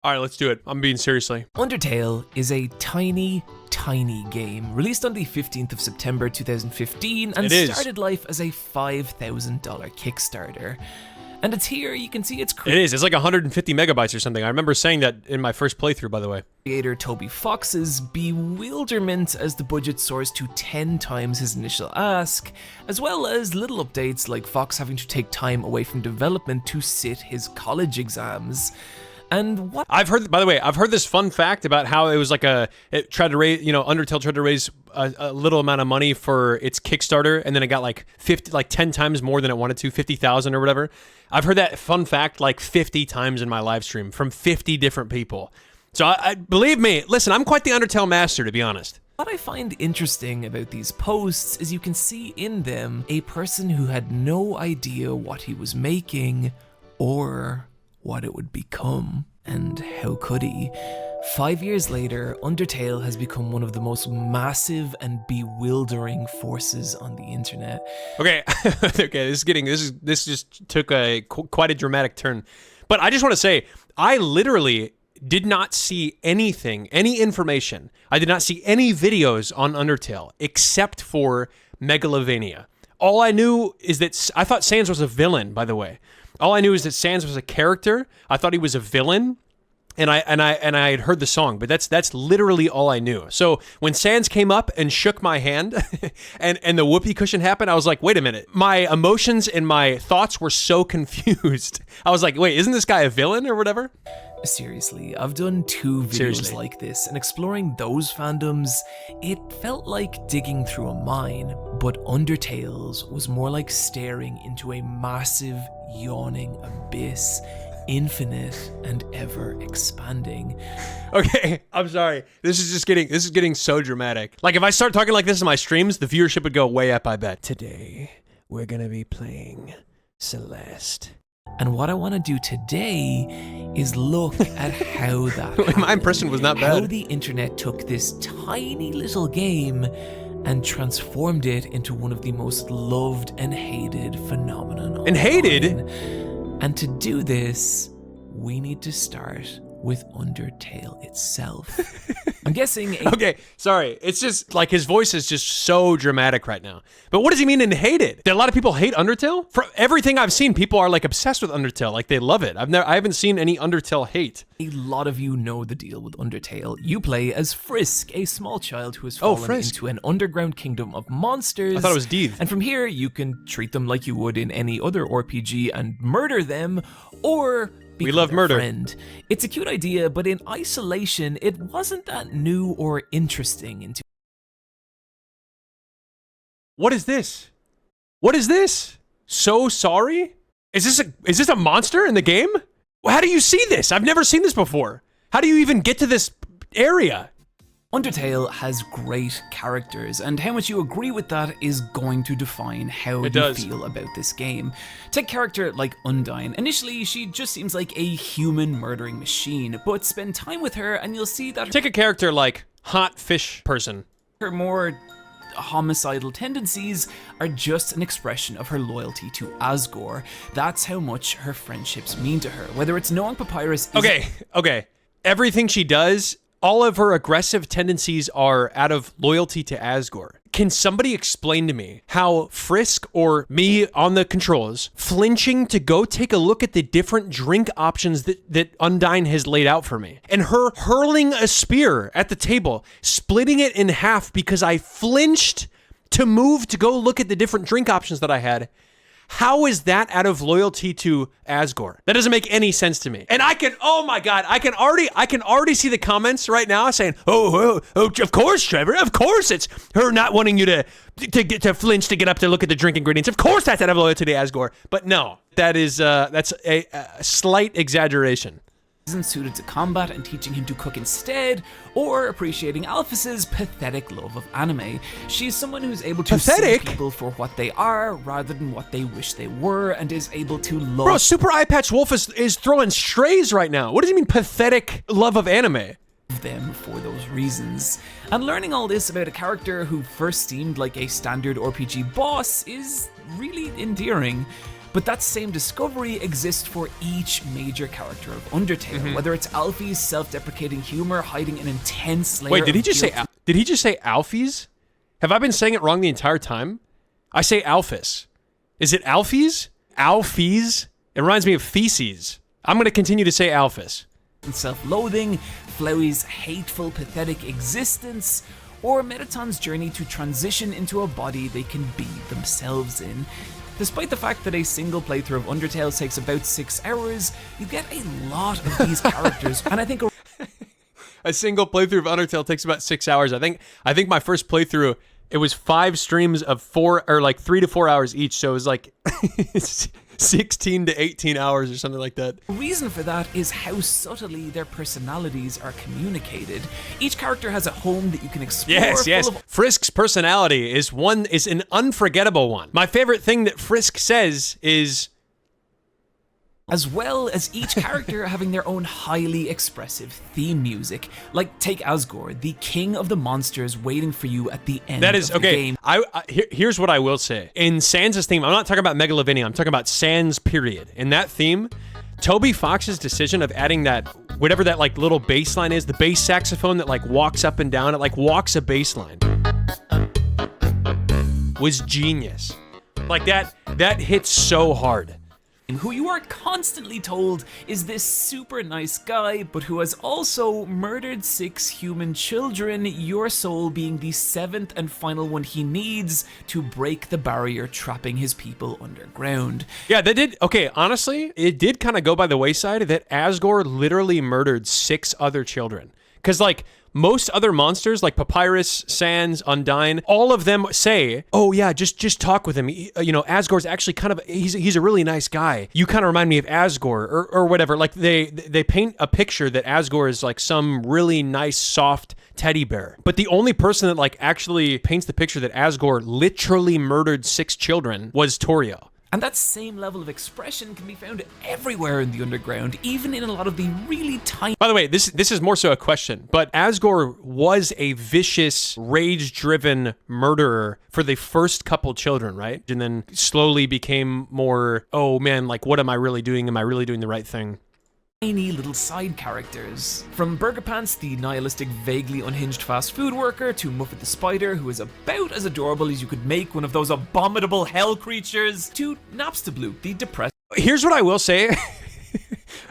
All right, let's do it. I'm being seriously. Undertale is a tiny game released on the 15th of September 2015 and started life as a $5,000 Kickstarter. And it's here, you can see it's It is. It's like 150 megabytes or something. I remember saying that in my first playthrough, by the way. Creator Toby Fox's bewilderment as the budget soars to 10 times his initial ask, as well as little updates like Fox having to take time away from development to sit his college exams. And what I've heard, by the way, I've heard this fun fact about how it was like it tried to raise, Undertale tried to raise a little amount of money for its Kickstarter, and then it got like 10 times more than it wanted to, 50,000 or whatever. I've heard that fun fact like 50 times in my live stream from 50 different people. So I believe me, listen, I'm quite the Undertale master, to be honest. What I find interesting about these posts is you can see in them a person who had no idea what he was making or what it would become, and how could he? 5 years later, Undertale has become one of the most massive and bewildering forces on the internet. Okay, okay, this just took quite a dramatic turn. But I just want to say, I literally did not see anything, any information. I did not see any videos on Undertale except for Megalovania. All I knew is that I thought Sans was a villain, by the way. All I knew is that Sans was a character. I thought he was a villain, and I had heard the song, but that's literally all I knew. So when Sans came up and shook my hand, and the whoopee cushion happened, I was like, wait a minute. My emotions and my thoughts were so confused. I was like, wait, isn't this guy a villain or whatever? Seriously, I've done 2 videos like this, and exploring those fandoms, it felt like digging through a mine, but Undertale's was more like staring into a massive, yawning abyss, infinite and ever expanding. Okay, I'm sorry. This is getting so dramatic. Like if I start talking like this in my streams, the viewership would go way up, I bet. Today, we're gonna be playing Celeste. And what I want to do today is look at how that my impression was not bad. How the internet took this tiny little game and transformed it into one of the most loved and hated phenomenon online. And hated? And to do this, we need to start with Undertale itself. I'm guessing... Okay, sorry. It's just, like, his voice is just so dramatic right now. But what does he mean in hated? A lot of people hate Undertale? For everything I've seen, people are, like, obsessed with Undertale. Like, they love it. I haven't seen any Undertale hate. A lot of you know the deal with Undertale. You play as Frisk, a small child who has fallen into an underground kingdom of monsters. I thought it was Deed. And from here, you can treat them like you would in any other RPG and murder them, or... We love murder. Friend. It's a cute idea, but in isolation, it wasn't that new or interesting. What is this? What is this? So sorry? Is this a monster in the game? How do you see this? I've never seen this before. How do you even get to this area? Undertale has great characters, and how much you agree with that is going to define how you feel about this game. Take a character like Undyne. Initially, she just seems like a human murdering machine, but spend time with her and you'll see that... Take a character like Hot Fish Person. Her more homicidal tendencies are just an expression of her loyalty to Asgore. That's how much her friendships mean to her. Whether it's knowing Papyrus is... Okay. Everything she does... All of her aggressive tendencies are out of loyalty to Asgore. Can somebody explain to me how Frisk or me on the controls flinching to go take a look at the different drink options that Undyne has laid out for me, and her hurling a spear at the table, splitting it in half because I flinched to move to go look at the different drink options that I had? How is that out of loyalty to Asgore? That doesn't make any sense to me. And oh my God, I can already see the comments right now saying, oh, of course, Trevor, of course it's her not wanting you to flinch to get up to look at the drink ingredients. Of course that's out of loyalty to Asgore. But no, that's a slight exaggeration. Isn't suited to combat and teaching him to cook instead, or appreciating Alphys's pathetic love of anime. She's someone who's able to see people for what they are rather than what they wish they were, and is able to love... Bro, Super Eye Patch Wolf is throwing strays right now. What does he mean pathetic love of anime? Them for those reasons. And learning all this about a character who first seemed like a standard RPG boss is really endearing. But that same discovery exists for each major character of Undertale, whether it's Alfie's self-deprecating humor hiding an intense layer Wait, did he of just say guilt. did he just say Alfies? Have I been saying it wrong the entire time? I say Alphys. Is it Alfies? Alfies? It reminds me of feces. I'm going to continue to say Alphys. and self-loathing, Flowey's hateful, pathetic existence, or Mettaton's journey to transition into a body they can be themselves in. Despite the fact that a single playthrough of Undertale takes about 6 hours, you get a lot of these characters, and I think A single playthrough of Undertale takes about 6 hours. I think my first playthrough, it was 5 streams of 4 or like 3 to 4 hours each, so it was like 16 to 18 hours or something like that. the reason for that is how subtly their personalities are communicated. Each character has a home that you can explore. Yes. full of Frisk's personality is an unforgettable one. My favorite thing that Frisk says is, as well as each character having their own highly expressive theme music. Like, take Asgore, the king of the monsters waiting for you at the end that is, of the okay, game. here's what I will say. In Sans' theme, I'm not talking about Megalovania, I'm talking about Sans, period. In that theme, Toby Fox's decision of adding that, whatever that like little bass line is, the bass saxophone that like walks up and down, it like walks a bass line, was genius. Like that hits so hard. Who you are constantly told is this super nice guy, but who has also murdered 6 human children, your soul being the 7th and final one he needs to break the barrier trapping his people underground. Yeah, that did, okay, honestly, it did kind of go by the wayside that Asgore literally murdered 6 other children. Because, like, most other monsters, like Papyrus, Sans, Undyne, all of them say, oh yeah, just talk with him. You know, Asgore's actually kind of, he's a really nice guy. You kind of remind me of Asgore, or whatever. Like, they paint a picture that Asgore is like some really nice, soft teddy bear. But the only person that like actually paints the picture that Asgore literally murdered 6 children was Torio. And that same level of expression can be found everywhere in the underground, even in a lot of the really tiny... By the way, this is more so a question, but Asgore was a vicious, rage-driven murderer for the first couple children, right? And then slowly became more, oh man, like what am I really doing? Am I really doing the right thing? Tiny little side characters. From Burger Pants, the nihilistic, vaguely unhinged fast food worker, to Muffet the Spider, who is about as adorable as you could make one of those abominable hell creatures, to Napstablook, the depressed... Here's what I will say.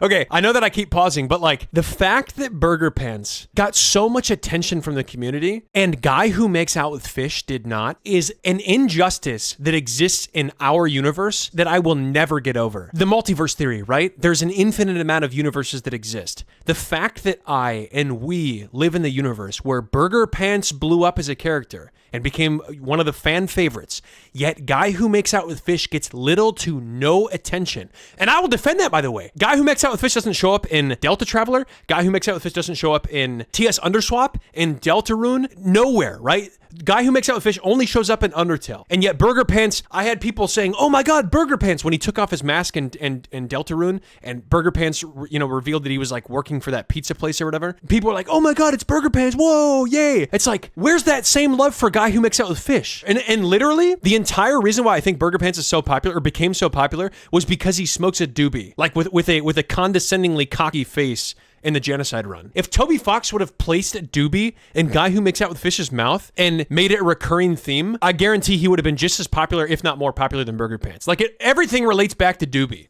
Okay, I know that I keep pausing, but like the fact that Burger Pants got so much attention from the community and Guy Who Makes Out with Fish did not is an injustice that exists in our universe that I will never get over. The multiverse theory, right? There's an infinite amount of universes that exist. The fact that I and we live in the universe where Burger Pants blew up as a character and became one of the fan favorites, yet Guy Who Makes Out with Fish gets little to no attention. And I will defend that, by the way. Guy Who Makes Out with Fish doesn't show up in Delta Traveler. Guy Who Makes Out with Fish doesn't show up in TS Underswap, in Deltarune, nowhere, right? Guy Who Makes Out with Fish only shows up in Undertale. And yet Burger Pants, I had people saying, oh my god, Burger Pants, when he took off his mask in Deltarune, and Burger Pants, you know, revealed that he was like working for that pizza place or whatever. People were like, oh my god, it's Burger Pants, whoa, yay. It's like, where's that same love for Guy Who Makes Out with Fish? And literally, the entire reason why I think Burger Pants is so popular, or became so popular, was because he smokes a doobie. Like with a condescendingly cocky face in the Genocide run. If Toby Fox would have placed a doobie in Guy Who Makes Out with Fish's mouth and made it a recurring theme, I guarantee he would have been just as popular, if not more popular than Burger Pants. Like, everything relates back to doobie.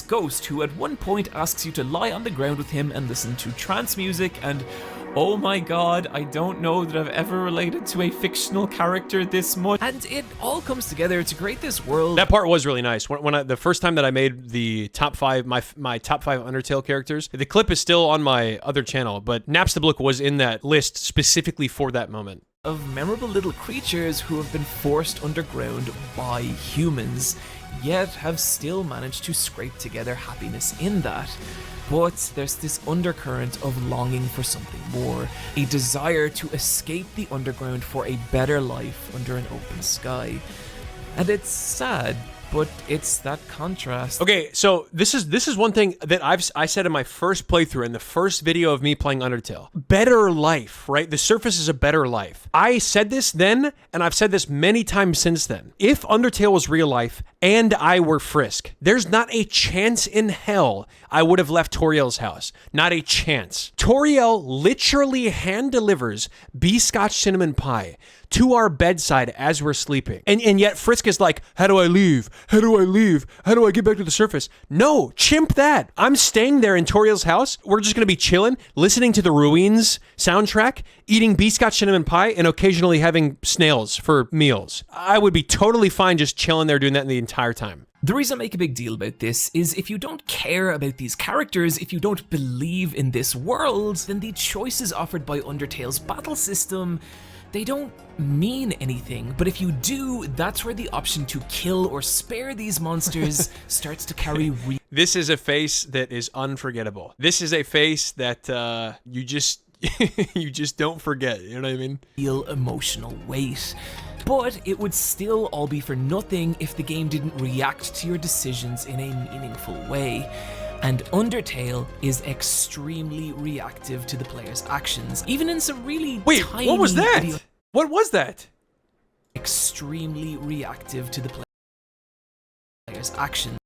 ghost who at one point asks you to lie on the ground with him and listen to trance music, and oh my god, I don't know that I've ever related to a fictional character this much. And it all comes together to create this world. That part was really nice. When the first time that I made the top 5, my top 5 Undertale characters, the clip is still on my other channel, but Napstablook was in that list specifically for that moment. Of memorable little creatures who have been forced underground by humans, yet have still managed to scrape together happiness in that. But there's this undercurrent of longing for something more, a desire to escape the underground for a better life under an open sky. And it's sad, but it's that contrast. Okay, so this is one thing that I said in my first playthrough, in the first video of me playing Undertale. Better life, right? The surface is a better life. I said this then, and I've said this many times since then. If Undertale was real life and I were Frisk, there's not a chance in hell I would have left Toriel's house. Not a chance. Toriel literally hand delivers B-Scotch cinnamon pie to our bedside as we're sleeping. And yet Frisk is like, how do I leave? How do I leave? How do I get back to the surface? No, chimp that. I'm staying there in Toriel's house. We're just gonna be chilling, listening to the Ruins soundtrack, eating B-Scotch cinnamon pie, and occasionally having snails for meals. I would be totally fine just chilling there doing that the entire time. The reason I make a big deal about this is if you don't care about these characters, if you don't believe in this world, then the choices offered by Undertale's battle system, they don't mean anything. But if you do, that's where the option to kill or spare these monsters starts to carry This is a face that is unforgettable. This is a face that you just you just don't forget, you know what I mean? real emotional weight. But it would still all be for nothing if the game didn't react to your decisions in a meaningful way. And Undertale is extremely reactive to the player's actions, even in some really tiny... what was that? What was that? Extremely reactive to the player's actions.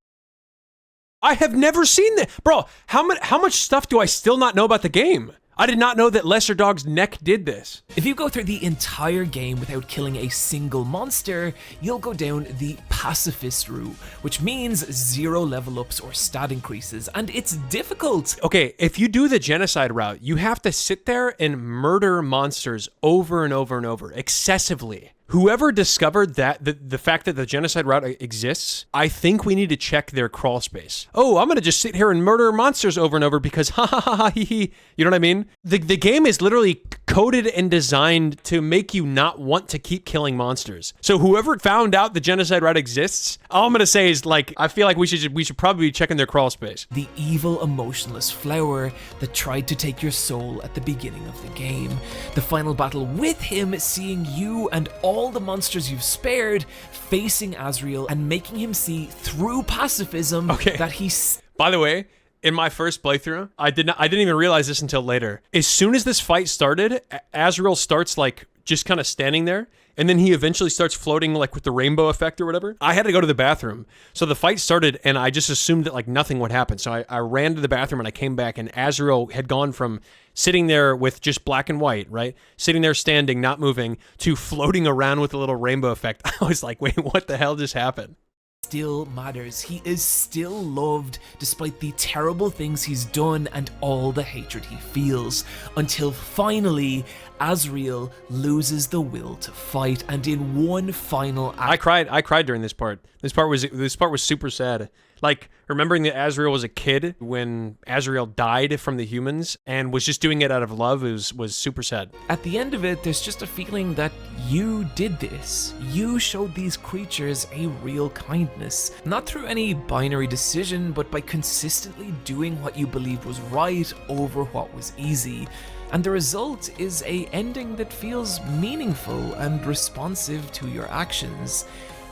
I have never seen that. Bro, how much stuff do I still not know about the game? I did not know that Lesser Dog's neck did this. If you go through the entire game without killing a single monster, you'll go down the pacifist route, which means 0 level ups or stat increases, and it's difficult. Okay, if you do the genocide route, you have to sit there and murder monsters over and over and over, excessively. Whoever discovered that, the fact that the genocide route exists, I think we need to check their crawl space. Oh, I'm gonna just sit here and murder monsters over and over because ha ha ha ha hee hee. You know what I mean? The game is literally coded and designed to make you not want to keep killing monsters. So whoever found out the genocide route exists, all I'm gonna say is like, I feel like we should probably be checking their crawl space. The evil, emotionless flower that tried to take your soul at the beginning of the game. The final battle with him, seeing you and all the monsters you've spared facing Azrael and making him see through pacifism that he's... By the way, in my first playthrough, I didn't even realize this until later. As soon as this fight started, Azrael starts like just kind of standing there, and then he eventually starts floating like with the rainbow effect or whatever. I had to go to the bathroom. So the fight started and I just assumed that like nothing would happen. So I ran to the bathroom and I came back and Azrael had gone from sitting there with just black and white, right? Sitting there standing, not moving, to floating around with a little rainbow effect. I was like, wait, what the hell just happened? Still matters. He is still loved despite the terrible things he's done and all the hatred he feels, until finally Azrael loses the will to fight, and in one final act... I cried during this part. This part was super sad. Like, remembering that Azrael was a kid when Azrael died from the humans and was just doing it out of love was super sad. At the end of it, there's just a feeling that you did this. You showed these creatures a real kindness. Not through any binary decision, but by consistently doing what you believed was right over what was easy. And the result is a ending that feels meaningful and responsive to your actions.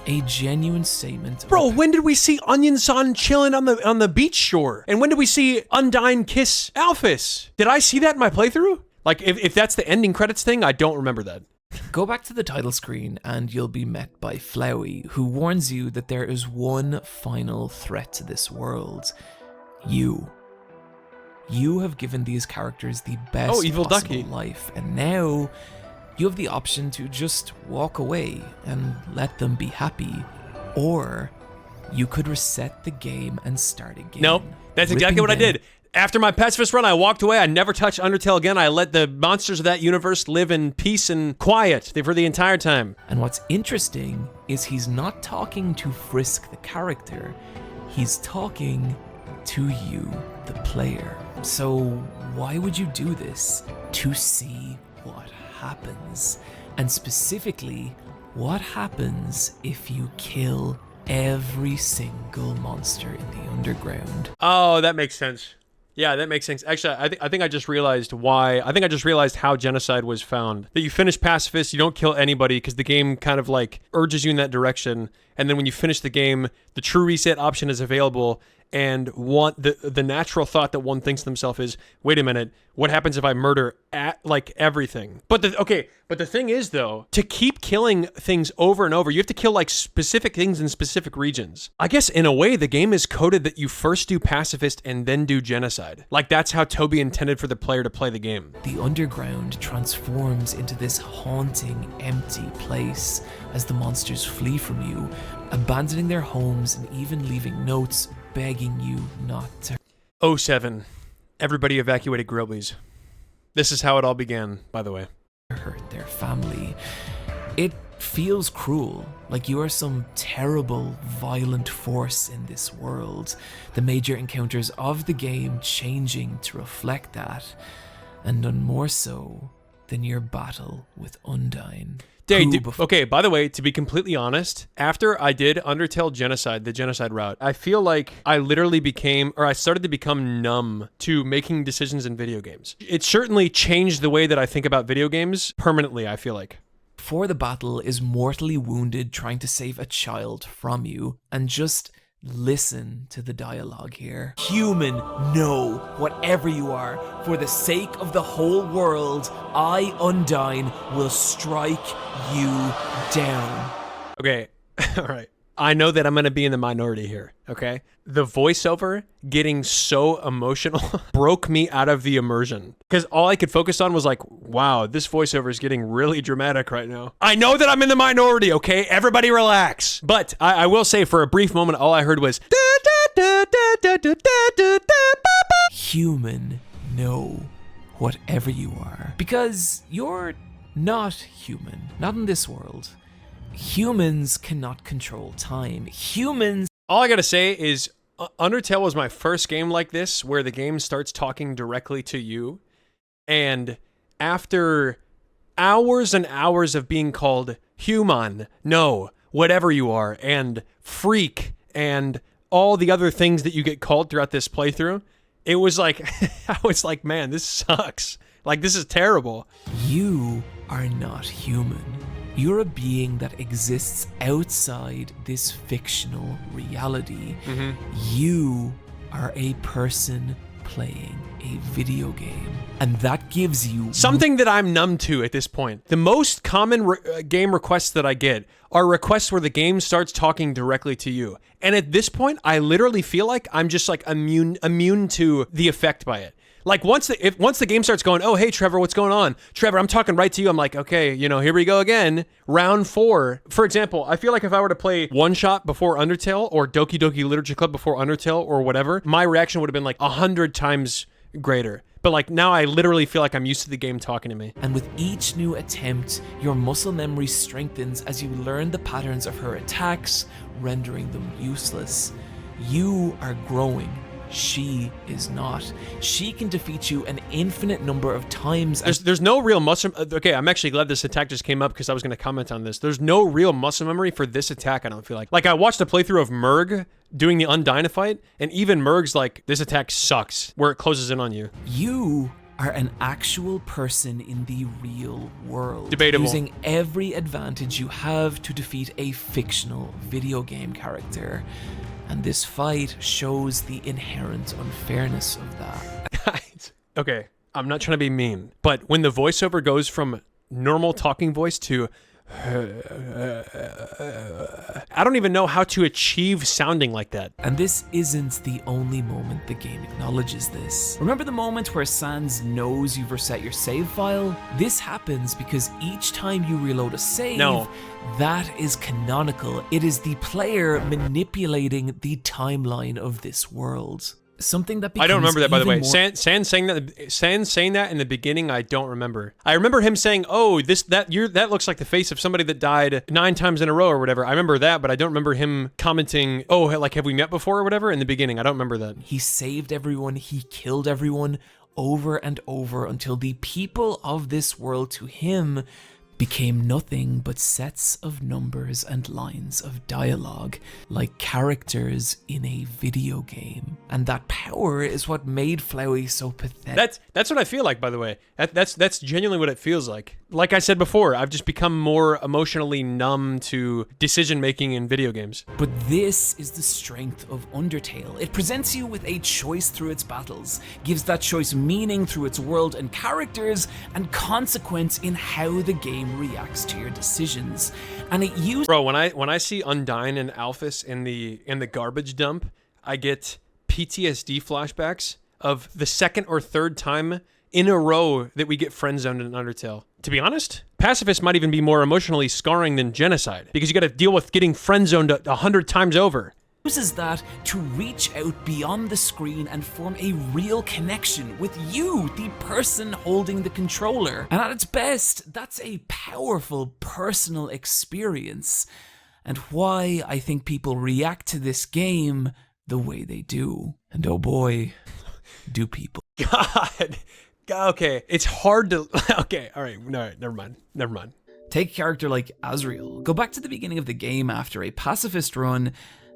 A genuine statement. Bro, when did we see Onion-san chilling on the beach shore? And when did we see Undyne kiss Alphys? Did I see that in my playthrough? Like, if that's the ending credits thing, I don't remember that. Go back to the title screen and you'll be met by Flowey, who warns you that there is one final threat to this world. You. You have given these characters the best Evil possible Ducky. life, and now you have the option to just walk away and let them be happy, or you could reset the game and start again. Nope, that's exactly what I did. After my pacifist run, I walked away. I never touched Undertale again. I let the monsters of that universe live in peace and quiet for the entire time. And what's interesting is he's not talking to Frisk the character. He's talking to you, the player. So why would you do this? To see what happens. And specifically, what happens if you kill every single monster in the underground? Oh, that makes sense. Yeah, that makes sense. Actually, I think I just realized why. I think I just realized how Genocide was found. That you finish pacifist, you don't kill anybody because the game kind of like urges you in that direction. And then when you finish the game, the true reset option is available. And the natural thought that one thinks to themselves is, wait a minute, what happens if I murder like everything? But the thing is though, to keep killing things over and over, you have to kill like specific things in specific regions. I guess in a way, the game is coded that you first do pacifist and then do genocide. Like that's how Toby intended for the player to play the game. The underground transforms into this haunting, empty place as the monsters flee from you, abandoning their homes and even leaving notes begging you not to. 07. Everybody evacuated Groblies. This is how it all began, by the way. Hurt their family. It feels cruel, like you are some terrible, violent force in this world. The major encounters of the game changing to reflect that, and none more so than your battle with Undyne. Okay, by the way, to be completely honest, after I did Undertale Genocide, the Genocide route, I feel like I literally I started to become numb to making decisions in video games. It certainly changed the way that I think about video games permanently, I feel like. Before the battle is mortally wounded trying to save a child from you, and just listen to the dialogue here. Human, no, whatever you are, for the sake of the whole world, I, Undyne, will strike you down. Okay, all right. I know that I'm going to be in the minority here, okay? The voiceover getting so emotional broke me out of the immersion. Because all I could focus on was like, wow, this voiceover is getting really dramatic right now. I know that I'm in the minority, okay? Everybody relax. But I will say for a brief moment, all I heard was... Human, no, whatever you are. Because you're not human. Not in this world. Humans cannot control time. Humans... All I gotta say is Undertale was my first game like this, where the game starts talking directly to you. And after hours and hours of being called human, no, whatever you are, and freak, and all the other things that you get called throughout this playthrough, it was like, I was like, man, this sucks. Like, this is terrible. You are not human. You're a being that exists outside this fictional reality. Mm-hmm. You are a person playing a video game. And that gives you... something that I'm numb to at this point. The most common game requests that I get are requests where the game starts talking directly to you. And at this point, I literally feel like I'm just like immune to the effect by it. Like once the game starts going, oh, hey, Trevor, what's going on? Trevor, I'm talking right to you. I'm like, okay, here we go again. Round 4. For example, I feel like if I were to play One Shot before Undertale or Doki Doki Literature Club before Undertale or whatever, my reaction would have been like 100 times greater. But like now I literally feel like I'm used to the game talking to me. And with each new attempt, your muscle memory strengthens as you learn the patterns of her attacks, rendering them useless. You are growing. She is not. She can defeat you an infinite number of times. There's no real muscle... Okay, I'm actually glad this attack just came up because I was going to comment on this. There's no real muscle memory for this attack, I don't feel like. Like, I watched a playthrough of Merg doing the Undyne fight, and even Merg's like, this attack sucks, where it closes in on you. You are an actual person in the real world. Debatable. Using every advantage you have to defeat a fictional video game character. And this fight shows the inherent unfairness of that. Okay, I'm not trying to be mean, but when the voiceover goes from normal talking voice to... I don't even know how to achieve sounding like that. And this isn't the only moment the game acknowledges this. Remember the moment where Sans knows you've reset your save file? This happens because each time you reload a save, that is canonical. It is the player manipulating the timeline of this world. Something that becomes... I don't remember that, by the way. Sans saying that in the beginning, I don't remember. I remember him saying, "Oh, that looks like the face of somebody that died 9 times in a row or whatever." I remember that, but I don't remember him commenting, "Oh, like have we met before or whatever?" in the beginning. I don't remember that. He saved everyone. He killed everyone over and over until the people of this world to him became nothing but sets of numbers and lines of dialogue, like characters in a video game. And that power is what made Flowey so pathetic. That's what I feel like, by the way. That's genuinely what it feels like. Like I said before, I've just become more emotionally numb to decision-making in video games. But this is the strength of Undertale. It presents you with a choice through its battles, gives that choice meaning through its world and characters, and consequence in how the game reacts to your decisions. And it uses— Bro, when I see Undyne and Alphys in the garbage dump, I get PTSD flashbacks of the second or third time in a row that we get friend-zoned in Undertale. To be honest, Pacifist might even be more emotionally scarring than Genocide, because you gotta deal with getting friend-zoned 100 times over. Uses that to reach out beyond the screen and form a real connection with you, the person holding the controller. And at its best, that's a powerful personal experience, and why I think people react to this game the way they do. And oh boy, do people. God. Okay, it's hard to... Okay, all right, no, never mind. Take a character like Azrael. Go back to the beginning of the game after a pacifist run,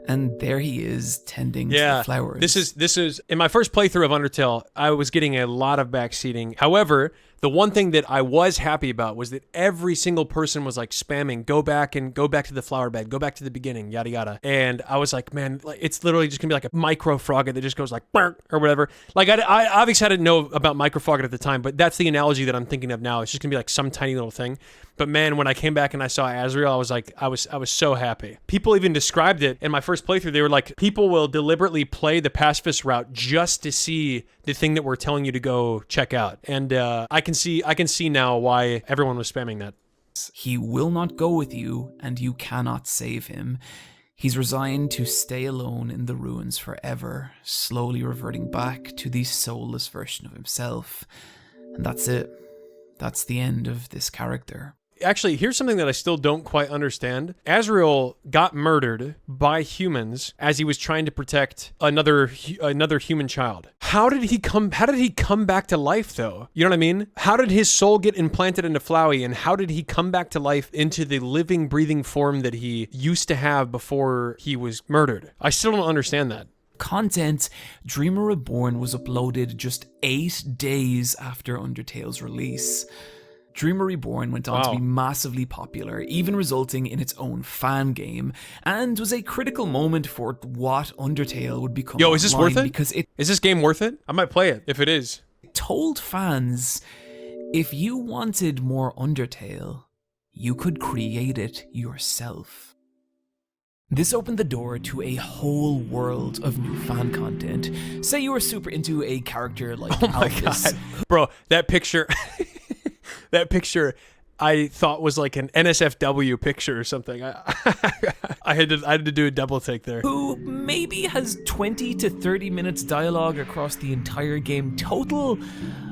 and there he is tending to the flowers. This is in my first playthrough of Undertale, I was getting a lot of backseating. However, the one thing that I was happy about was that every single person was like spamming, go back to the flower bed, go back to the beginning, yada yada. And I was like, man, it's literally just gonna be like a micro frogget that just goes like or whatever. Like I obviously I didn't know about micro frogget at the time, but that's the analogy that I'm thinking of now. It's just gonna be like some tiny little thing. But man, when I came back and I saw Azrael, I was like, I was so happy. People even described it in my first playthrough. They were like, people will deliberately play the pacifist route just to see the thing that we're telling you to go check out. And I can see now why everyone was spamming that. He will not go with you, and you cannot save him. He's resigned to stay alone in the ruins forever, slowly reverting back to the soulless version of himself. And that's it. That's the end of this character. Actually, here's something that I still don't quite understand. Azrael got murdered by humans as he was trying to protect another human child. How did he come back to life though? You know what I mean? How did his soul get implanted into Flowey, and how did he come back to life into the living, breathing form that he used to have before he was murdered? I still don't understand that. Content, Dreamer Reborn was uploaded just 8 days after Undertale's release. Dreamer Reborn went on to be massively popular, even resulting in its own fan game, and was a critical moment for what Undertale would become. Yo, is this worth it? Because is this game worth it? I might play it if it is. It told fans, if you wanted more Undertale, you could create it yourself. This opened the door to a whole world of new fan content. Say you were super into a character like Alphys. God. Bro, that picture... That picture I thought was like an NSFW picture or something. I had to do a double take there. Who maybe has 20 to 30 minutes dialogue across the entire game total.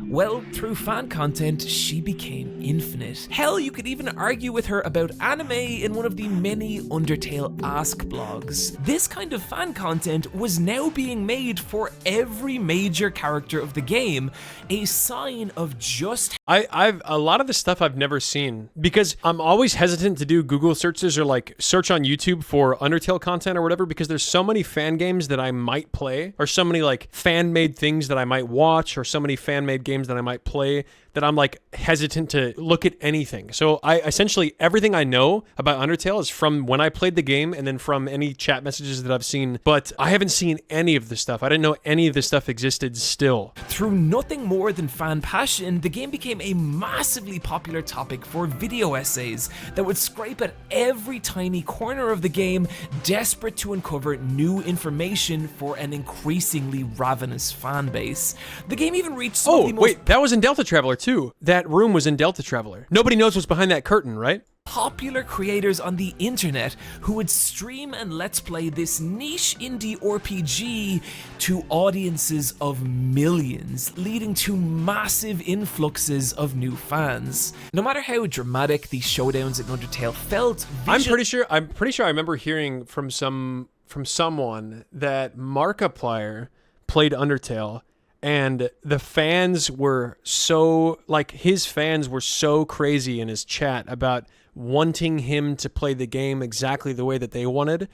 Well, through fan content, she became infinite. Hell, you could even argue with her about anime in one of the many Undertale Ask blogs. This kind of fan content was now being made for every major character of the game, a sign of just... I've a lot of the stuff I've never seen, because I'm always hesitant to do Google searches or like search on YouTube for Undertale content or whatever, because there's so many fan games that I might play, or so many like fan-made things that I might watch, or so many fan-made games that I might play, that I'm like hesitant to look at anything. So I essentially, everything I know about Undertale is from when I played the game and then from any chat messages that I've seen, but I haven't seen any of this stuff. I didn't know any of this stuff existed still. Through nothing more than fan passion, the game became a massively popular topic for video essays that would scrape at every tiny corner of the game, desperate to uncover new information for an increasingly ravenous fan base. The game even reached some of the most... wait, that was in Delta Traveler too. That room was in Delta Traveler. Nobody knows what's behind that curtain, right? Popular creators on the internet who would stream and let's play this niche indie RPG to audiences of millions, leading to massive influxes of new fans. No matter how dramatic the showdowns in Undertale felt, I'm pretty sure I remember hearing from someone that Markiplier played Undertale, and the fans were so, like, his fans were so crazy in his chat about wanting him to play the game exactly the way that they wanted,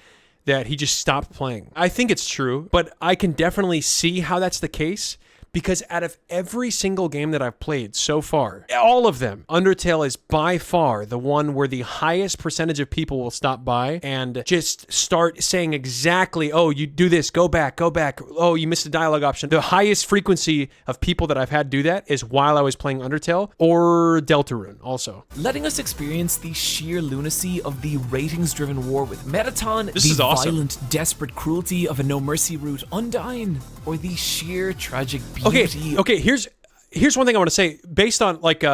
that he just stopped playing. I think it's true, but I can definitely see how that's the case, because out of every single game that I've played so far, all of them, Undertale is by far the one where the highest percentage of people will stop by and just start saying exactly, oh, you do this, go back, oh, you missed a dialogue option. The highest frequency of people that I've had do that is while I was playing Undertale or Deltarune also. Letting us experience the sheer lunacy of the ratings-driven war with Metaton, This is awesome. Violent, desperate cruelty of a no-mercy route Undyne, or the sheer tragic beauty. Okay, here's one thing I want to say based on like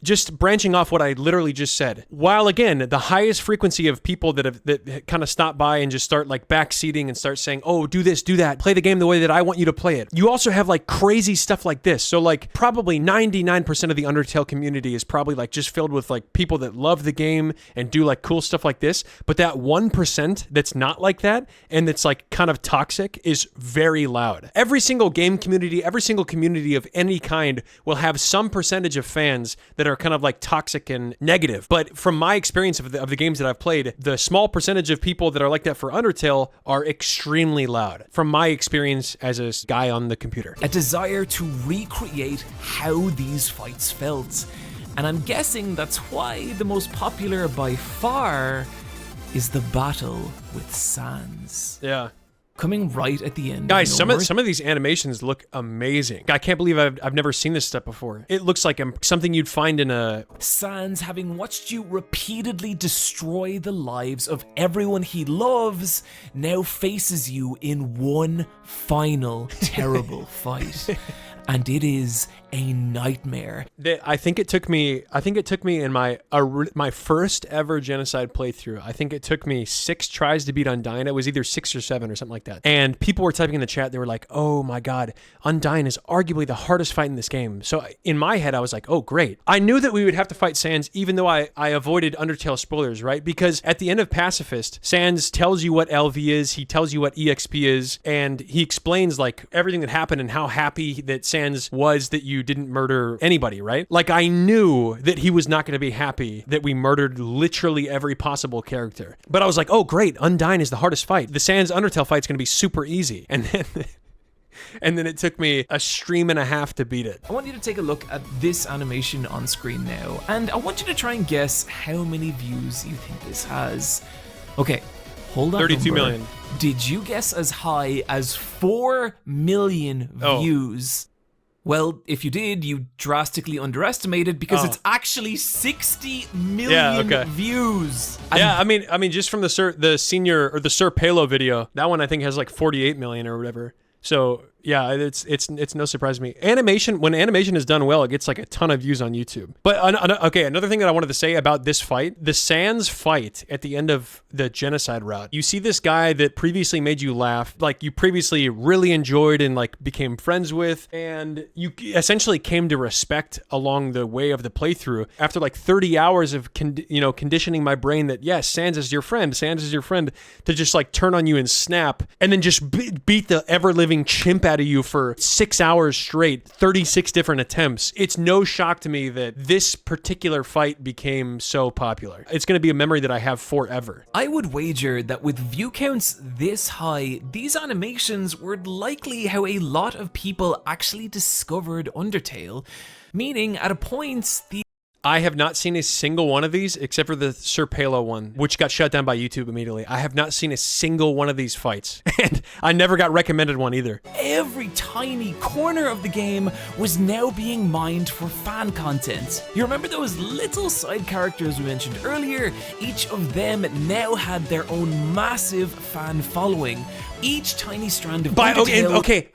just branching off what I literally just said. While again, the highest frequency of people that kind of stop by and just start like backseating and start saying, "Oh, do this, do that, play the game the way that I want you to play it." You also have like crazy stuff like this. So like probably 99% of the Undertale community is probably like just filled with like people that love the game and do like cool stuff like this. But that 1% that's not like that and that's like kind of toxic is very loud. Every single game community, every single community of any kind will have some percentage of fans that are kind of like toxic and negative. But from my experience of the games that I've played, the small percentage of people that are like that for Undertale are extremely loud. From my experience as a guy on the computer. A desire to recreate how these fights felt. And I'm guessing that's why the most popular by far is the battle with Sans. Yeah. Coming right at the end. Guys, some of these animations look amazing. I can't believe I've never seen this stuff before. It looks like something you'd find in a... Sans, having watched you repeatedly destroy the lives of everyone he loves, now faces you in one final terrible fight. And it is a nightmare. I think it took me in my first ever Genocide playthrough, I think it took me 6 tries to beat Undyne. It was either 6 or 7 or something like that. And people were typing in the chat, they were like, "Oh my god, Undyne is arguably the hardest fight in this game." So in my head, I was like, "Oh great." I knew that we would have to fight Sans, even though I avoided Undertale spoilers, right? Because at the end of Pacifist, Sans tells you what LV is, he tells you what EXP is, and he explains like everything that happened and how happy that Sans was that you didn't murder anybody, right? Like I knew that he was not going to be happy that we murdered literally every possible character. But I was like, "Oh great, Undyne is the hardest fight. The Sans Undertale fight's going to be super easy." And then it took me a stream and a half to beat it. I want you to take a look at this animation on screen now, and I want you to try and guess how many views you think this has. Okay, hold on. 32 million. Did you guess as high as 4 million views? Well, if you did, you drastically underestimated, because it's actually 60 million views. And yeah, I mean, just from the Sir Palo video, that one I think has like 48 million or whatever. So yeah, it's no surprise to me. When animation is done well, it gets like a ton of views on YouTube. But okay, another thing that I wanted to say about this fight, the Sans fight at the end of the Genocide route, you see this guy that previously made you laugh, like you previously really enjoyed and like became friends with, and you essentially came to respect along the way of the playthrough. After like 30 hours of conditioning my brain that yes, Sans is your friend, to just like turn on you and snap, and then just beat the ever-living chimp out of you for 6 hours straight, 36 different attempts. It's no shock to me that this particular fight became so popular. It's going to be a memory that I have forever. I would wager that with view counts this high, these animations were likely how a lot of people actually discovered Undertale, meaning at a point I have not seen a single one of these except for the Sir Palo one, which got shut down by YouTube immediately. I have not seen a single one of these fights, and I never got recommended one either. Every tiny corner of the game was now being mined for fan content. You remember those little side characters we mentioned earlier? Each of them now had their own massive fan following. Each tiny strand of Undertale...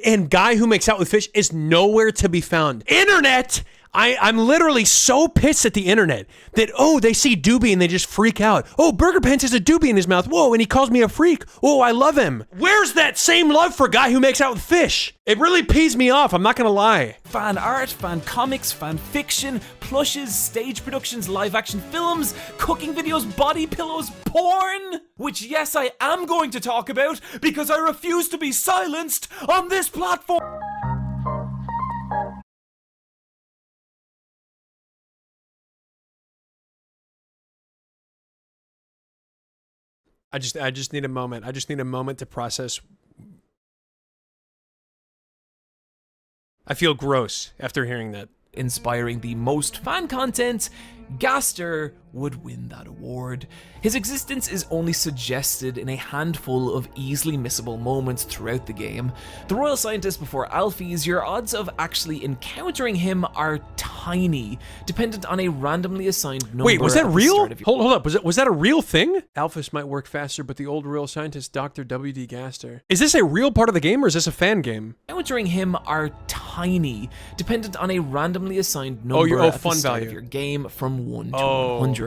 And Guy Who Makes Out With Fish is nowhere to be found. Internet! I'm literally so pissed at the internet that, they see Doobie and they just freak out. Oh, Burger Pants has a Doobie in his mouth. Whoa, and he calls me a freak. Oh, I love him. Where's that same love for Guy Who Makes Out With Fish? It really pees me off, I'm not gonna lie. Fan art, fan comics, fan fiction, plushes, stage productions, live action films, cooking videos, body pillows, porn, which yes, I am going to talk about because I refuse to be silenced on this platform. I just need a moment. I just need a moment to process. I feel gross after hearing that. Inspiring the most fan content, Gaster would win that award. His existence is only suggested in a handful of easily missable moments throughout the game. The Royal Scientist before Alphys, your odds of actually encountering him are tiny, dependent on a randomly assigned number. Wait, was that at the real? start of your- Hold up, was that a real thing? Alphys might work faster, but the old Royal Scientist, Dr. W.D. Gaster. Is this a real part of the game, or is this a fan game? Encountering him are tiny, dependent on a randomly assigned number at fun the start value. of your game from 1 to 100.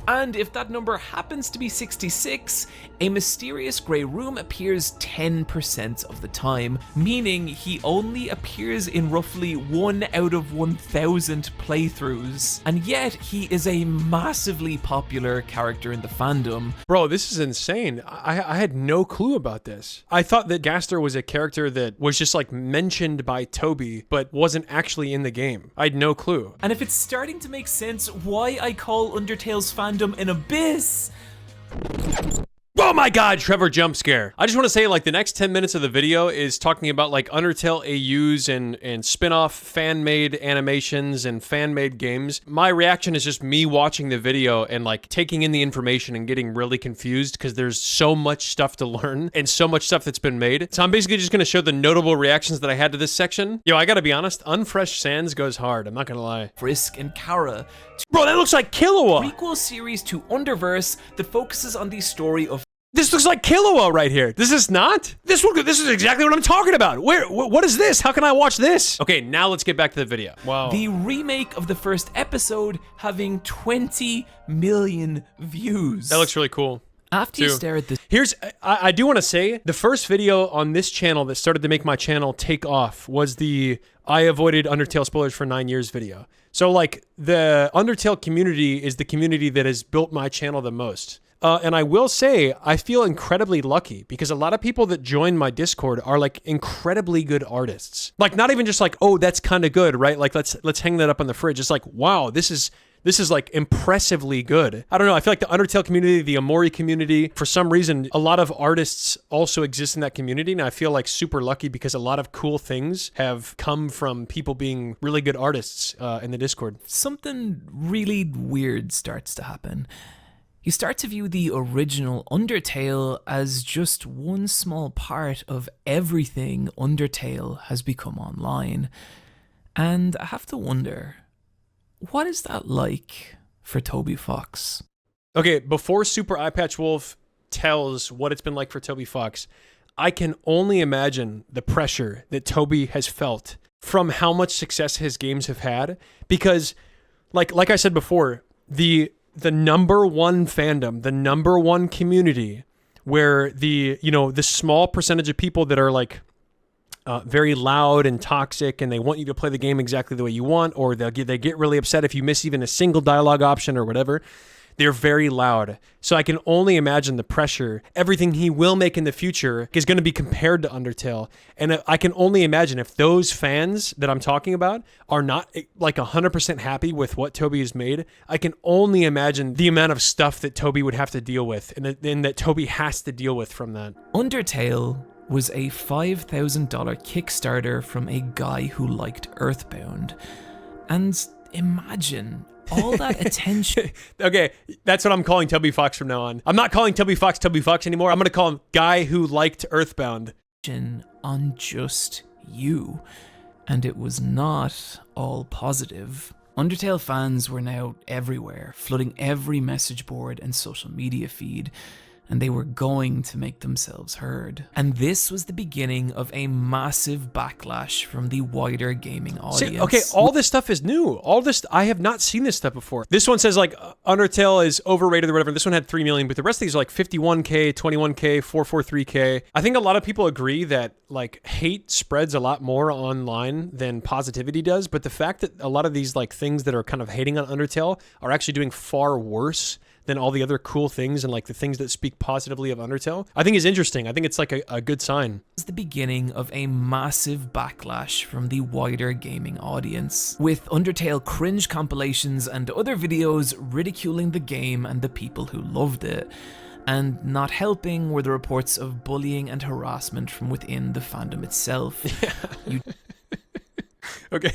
And if that number happens to be 66, a mysterious grey room appears 10% of the time, meaning he only appears in roughly 1 out of 1,000 playthroughs. And yet, he is a massively popular character in the fandom. Bro, this is insane. I had no clue about this. I thought that Gaster was a character that was just like mentioned by Toby, but wasn't actually in the game. I had no clue. And if it's starting to make sense why I call Undertale's fandom an abyss. Oh my god, Trevor jump scare. I just want to say, like, the next 10 minutes of the video is talking about like Undertale AUs and spin-off fan-made animations and fan-made games. My reaction is just me watching the video and like taking in the information and getting really confused because there's so much stuff to learn and so much stuff that's been made. So I'm basically just going to show the notable reactions that I had to this section. Yo, I gotta be honest, Unfresh Sands goes hard. I'm not gonna lie. Frisk and Kara, Bro, that looks like Killua! prequel series to Underverse that focuses on the story of This looks like Killua right here. This is not? This is exactly what I'm talking about. What is this? How can I watch this? Okay, now let's get back to the video. Wow. the remake of the first episode having 20 million views. That looks really cool. After you stare at this, I do want to say, the first video on this channel that started to make my channel take off was the I avoided Undertale spoilers for 9 years video. So like, the Undertale community is the community that has built my channel the most. And I will say, I feel incredibly lucky because a lot of people that join my Discord are like incredibly good artists. Like, not even just like, oh, that's kind of good, right? Like, let's hang that up on the fridge. It's like, wow, this is like impressively good. I don't know. I feel like the Undertale community, the Amori community, for some reason, a lot of artists also exist in that community. And I feel like super lucky because a lot of cool things have come from people being really good artists in the Discord. something really weird starts to happen. You start to view the original Undertale as just one small part of everything Undertale has become online. And I have to wonder, what is that like for Toby Fox? Okay, before Super Eye Patch Wolf tells what it's been like for Toby Fox, I can only imagine the pressure that Toby has felt from how much success his games have had. Because, like I said before, the number one fandom, the number one community, where the small percentage of people that are like very loud and toxic and they want you to play the game exactly the way you want, or they get really upset if you miss even a single dialogue option or whatever. They're very loud. So I can only imagine the pressure. Everything he will make in the future is going to be compared to Undertale. And I can only imagine if those fans that I'm talking about are not like 100% happy with what Toby has made, I can only imagine the amount of stuff that Toby would have to deal with and that Toby has to deal with from that. Undertale was a $5,000 Kickstarter from a guy who liked Earthbound. And imagine all that attention. Okay, that's what I'm calling Toby Fox from now on. I'm not calling Toby Fox anymore. I'm going to call him Guy Who Liked Earthbound. On just you. And it was not all positive. Undertale fans were now everywhere, flooding every message board and social media feed, and they were going to make themselves heard. And this was the beginning of a massive backlash from the wider gaming audience. See, okay, all this stuff is new. All this, I have not seen this stuff before. This one says like Undertale is overrated or whatever. This one had 3 million, but the rest of these are like 51K, 21K, 443K. I think a lot of people agree that like hate spreads a lot more online than positivity does, but the fact that a lot of these like things that are kind of hating on Undertale are actually doing far worse than all the other cool things and like the things that speak positively of Undertale, I think is interesting. I think it's like a good sign. It's the beginning of a massive backlash from the wider gaming audience, with Undertale cringe compilations and other videos ridiculing the game and the people who loved it. And not helping were the reports of bullying and harassment from within the fandom itself. Okay.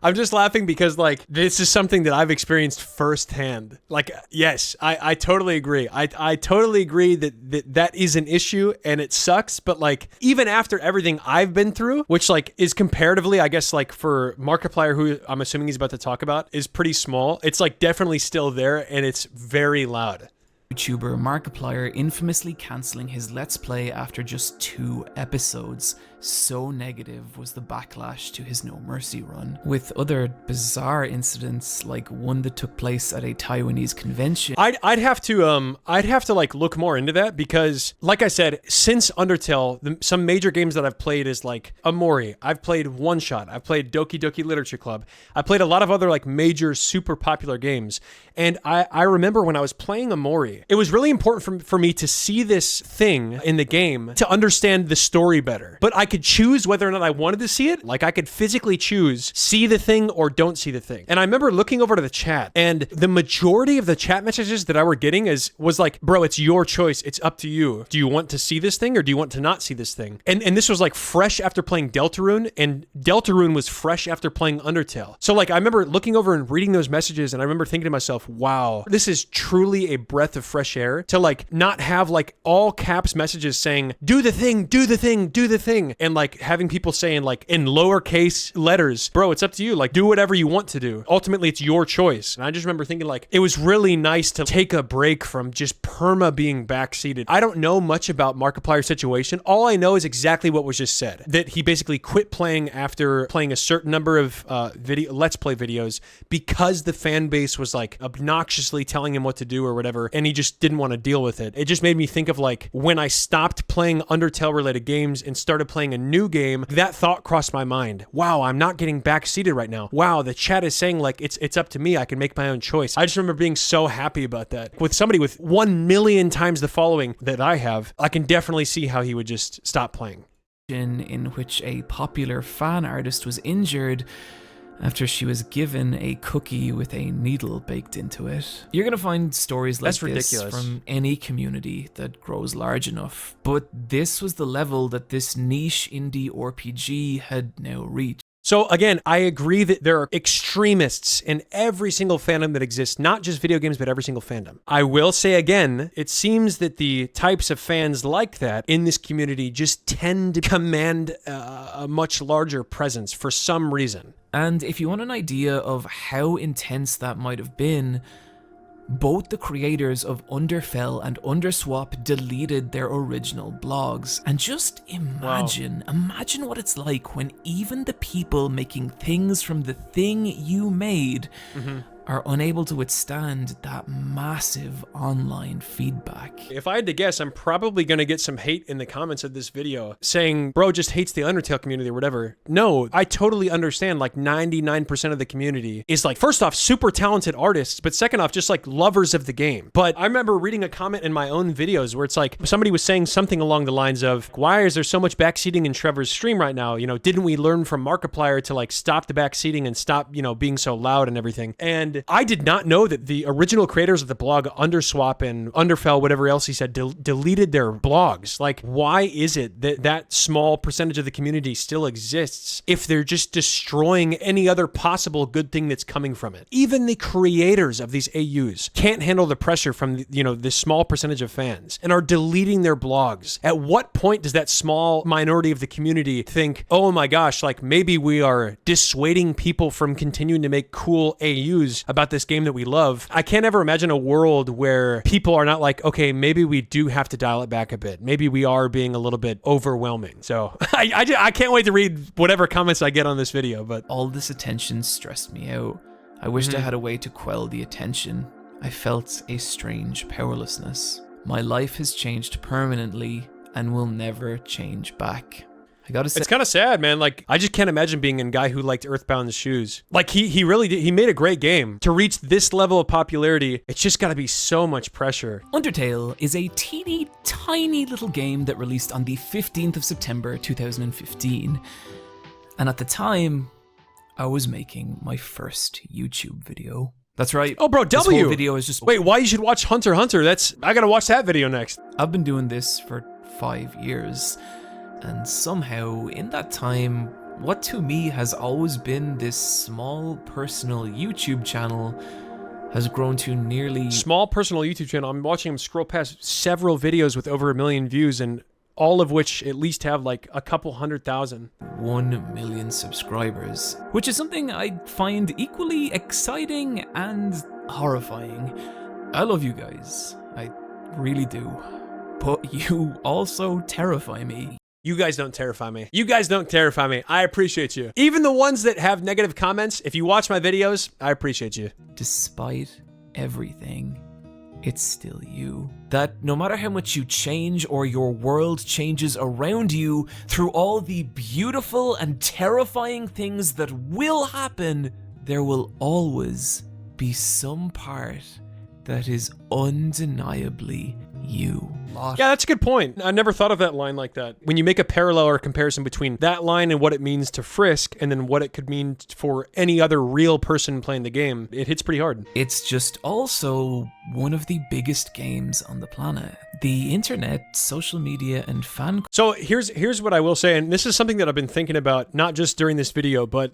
I'm just laughing because, like, this is something that I've experienced firsthand. Like, yes, I totally agree. I totally agree that is an issue and it sucks. But, like, even after everything I've been through, which, like, is comparatively, I guess, like, for Markiplier, who I'm assuming he's about to talk about, is pretty small. It's, like, definitely still there and it's very loud. YouTuber Markiplier infamously cancelling his Let's Play after just 2 episodes. So negative was the backlash to his No Mercy run, with other bizarre incidents like one that took place at a Taiwanese convention. I'd have to like look more into that because, like I said, since Undertale, some major games that I've played is like Amori. I've played One Shot. I've played Doki Doki Literature Club. I played a lot of other like major, super popular games. And I remember when I was playing Amori, it was really important for me to see this thing in the game to understand the story better. But I could choose whether or not I wanted to see it. Like I could physically choose see the thing or don't see the thing. And I remember looking over to the chat and the majority of the chat messages that I were getting was like, bro, it's your choice. It's up to you. Do you want to see this thing or do you want to not see this thing? And this was like fresh after playing Deltarune, and Deltarune was fresh after playing Undertale. So like I remember looking over and reading those messages and I remember thinking to myself, wow, this is truly a breath of fresh air to like not have like all caps messages saying, do the thing, do the thing, do the thing. And like having people saying like in lowercase letters, bro, it's up to you. Like do whatever you want to do. Ultimately, it's your choice. And I just remember thinking like, it was really nice to take a break from just perma being backseated. I don't know much about Markiplier's situation. All I know is exactly what was just said, that he basically quit playing after playing a certain number of Let's Play videos because the fan base was like obnoxiously telling him what to do or whatever. And he just didn't want to deal with it. It just made me think of like when I stopped playing Undertale related games and started playing a new game, that thought crossed my mind. Wow, I'm not getting backseated right now. Wow, the chat is saying like it's up to me. I can make my own choice. I just remember being so happy about that. With somebody with 1 million times the following that I have, I can definitely see how he would just stop playing. In which a popular fan artist was injured after she was given a cookie with a needle baked into it. You're gonna find stories like this from any community that grows large enough, but this was the level that this niche indie RPG had now reached. So again, I agree that there are extremists in every single fandom that exists, not just video games, but every single fandom. I will say again, it seems that the types of fans like that in this community just tend to command a much larger presence for some reason. And if you want an idea of how intense that might have been, both the creators of Underfell and Underswap deleted their original blogs. And just imagine what it's like when even the people making things from the thing you made are unable to withstand that massive online feedback. If I had to guess, I'm probably going to get some hate in the comments of this video saying, bro just hates the Undertale community or whatever. No, I totally understand. Like 99% of the community is like, first off, super talented artists, but second off, just like lovers of the game. But I remember reading a comment in my own videos where it's like, somebody was saying something along the lines of, why is there so much backseating in Trevor's stream right now? You know, didn't we learn from Markiplier to like stop the backseating and stop, you know, being so loud and everything? And I did not know that the original creators of the blog Underswap and Underfell, whatever else he said, deleted their blogs. Like, why is it that that small percentage of the community still exists if they're just destroying any other possible good thing that's coming from it? Even the creators of these AUs can't handle the pressure from, you know, this small percentage of fans and are deleting their blogs. At what point does that small minority of the community think, oh my gosh, like maybe we are dissuading people from continuing to make cool AUs about this game that we love? I can't ever imagine a world where people are not like, okay, maybe we do have to dial it back a bit. Maybe we are being a little bit overwhelming. So I can't wait to read whatever comments I get on this video. But all this attention stressed me out. I wished I had a way to quell the attention. I felt a strange powerlessness. My life has changed permanently and will never change back. I gotta say, it's kind of sad, man. Like, I just can't imagine being a guy who liked Earthbound's shoes. Like, he really did. He made a great game. To reach this level of popularity, it's just gotta be so much pressure. Undertale is a teeny tiny little game that released on the 15th of September 2015. And at the time, I was making my first YouTube video. That's right. Oh, bro, This W. whole video is just... Wait, why you should watch Hunter x Hunter? I gotta watch that video next. I've been doing this for 5 years, and somehow in that time, what to me has always been this small personal YouTube channel has grown to nearly... Small personal YouTube channel. I'm watching him scroll past several videos with over 1 million views, and all of which at least have like a couple 100,000. 1 million subscribers, which is something I find equally exciting and horrifying. I love you guys. I really do. But you also terrify me. You guys don't terrify me. You guys don't terrify me. I appreciate you. Even the ones that have negative comments, if you watch my videos, I appreciate you. Despite everything, it's still you. That no matter how much you change or your world changes around you, through all the beautiful and terrifying things that will happen, there will always be some part that is undeniably you. Yeah, that's a good point. I never thought of that line like that. When you make a parallel or comparison between that line and what it means to Frisk, and then what it could mean for any other real person playing the game, it hits pretty hard. It's just also one of the biggest games on the planet. The internet, social media, and fan... So here's what I will say, and this is something that I've been thinking about, not just during this video, but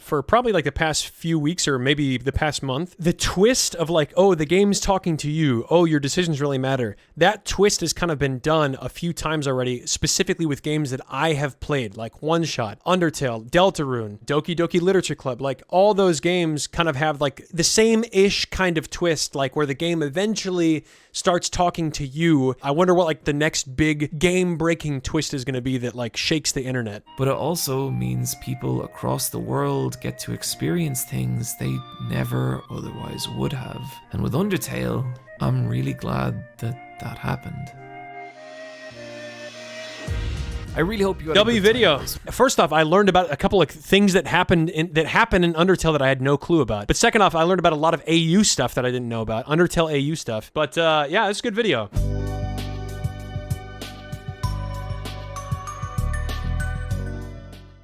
for probably like the past few weeks or maybe the past month. The twist of like, oh, the game's talking to you. Oh, your decisions really matter. That twist has kind of been done a few times already, specifically with games that I have played, like One Shot, Undertale, Deltarune, Doki Doki Literature Club. Like all those games kind of have like the same-ish kind of twist, like where the game eventually starts talking to you. I wonder what like the next big game-breaking twist is going to be that like shakes the internet. But it also means people across the world get to experience things they never otherwise would have. And with Undertale, I'm really glad that happened. I really hope you had W a good video. time. First off, I learned about a couple of things that happened in Undertale that I had no clue about. But second off, I learned about a lot of AU stuff that I didn't know about. Undertale AU stuff. But yeah, it's a good video.